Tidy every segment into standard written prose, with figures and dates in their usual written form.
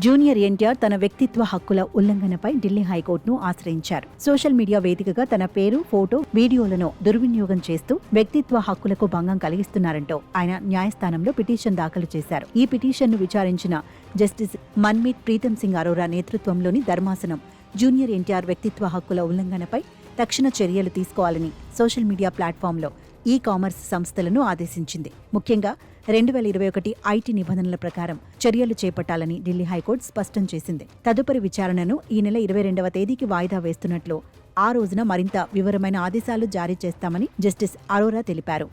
Junior NTR తన వ్యక్తిత్వ హక్కుల ఉల్లంఘనపై ఢిల్లీ హైకోర్టును ఆశ్రయించారు. సోషల్ మీడియా వేదికగా తన పేరు, ఫోటో, వీడియోలను దుర్వినియోగం చేస్తూ వ్యక్తిత్వ హక్కులకు భంగం కలిగిస్తున్నారంటూ ఆయన న్యాయస్థానంలో పిటిషన్ దాఖలు చేశారు. ఈ పిటిషన్ను విచారించిన జస్టిస్ మన్మీత్ ప్రీతం సింగ్ అరోరా నేతృత్వంలోని ధర్మాసనం జూనియర్ ఎన్టీఆర్ వ్యక్తిత్వ హక్కుల ఉల్లంఘనపై తక్షణ చర్యలు తీసుకోవాలని సోషల్ మీడియా ప్లాట్ఫామ్లో ఈ-కామర్స్ సంస్థలను ఆదేశించింది. ముఖ్యంగా 2021 ఐటీ నిబంధనల ప్రకారం చర్యలు చేపట్టాలని ఢిల్లీ హైకోర్టు స్పష్టం చేసింది. తదుపరి విచారణను ఈ నెల 22వ తేదీకి వాయిదా వేస్తున్నట్లు ఆ రోజున మరింత వివరమైన ఆదేశాలు జారీ చేస్తామని జస్టిస్ అరోరా తెలిపారు.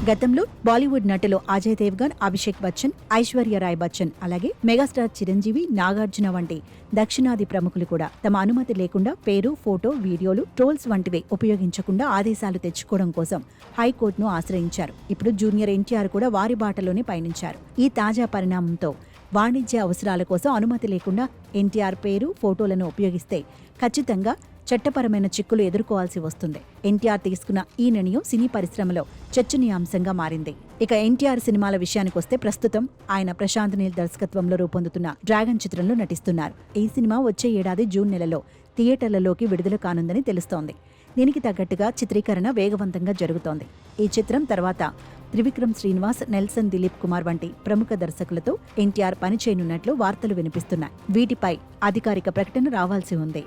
గతంలో బాలీవుడ్ నటులు అజయ్ దేవ్గన్, అభిషేక్ బచ్చన్, ఐశ్వర్య రాయ్ బచ్చన్, అలాగే మెగాస్టార్ చిరంజీవి, నాగార్జున వంటి దక్షిణాది ప్రముఖులు కూడా తమ అనుమతి లేకుండా పేరు, ఫోటో, వీడియోలు, ట్రోల్స్ వంటివి ఉపయోగించకుండా ఆదేశాలు తెచ్చుకోవడం కోసం హైకోర్టును ఆశ్రయించారు. ఇప్పుడు జూనియర్ ఎన్టీఆర్ కూడా వారి బాటలోనే పయనించారు. ఈ తాజా పరిణామంతో వాణిజ్య అవసరాల కోసం అనుమతి లేకుండా ఎన్టీఆర్ పేరు, ఫోటోలను ఉపయోగిస్తే ఖచ్చితంగా చట్టపరమైన చిక్కులు ఎదుర్కోవాల్సి వస్తుంది. ఎన్టీఆర్ తీసుకున్న ఈ నిర్ణయం సినీ పరిశ్రమలో చర్చనీయాంశంగా మారింది. ఇక ఎన్టీఆర్ సినిమాల విషయానికొస్తే ప్రస్తుతం ఆయన ప్రశాంత్ నీల్ దర్శకత్వంలో రూపొందుతున్న డ్రాగన్ చిత్రంలో నటిస్తున్నారు. ఈ సినిమా వచ్చే ఏడాది జూన్ నెలలో థియేటర్లలోకి విడుదల కానుందని తెలుస్తోంది. దీనికి తగ్గట్టుగా చిత్రీకరణ వేగవంతంగా జరుగుతోంది. ఈ చిత్రం తర్వాత త్రివిక్రమ్ శ్రీనివాస్, నెల్సన్ దిలీప్ కుమార్ వంటి ప్రముఖ దర్శకులతో ఎన్టీఆర్ పనిచేయనున్నట్లు వార్తలు వినిపిస్తున్నాయి. వీటిపై అధికారిక ప్రకటన రావాల్సి ఉంది.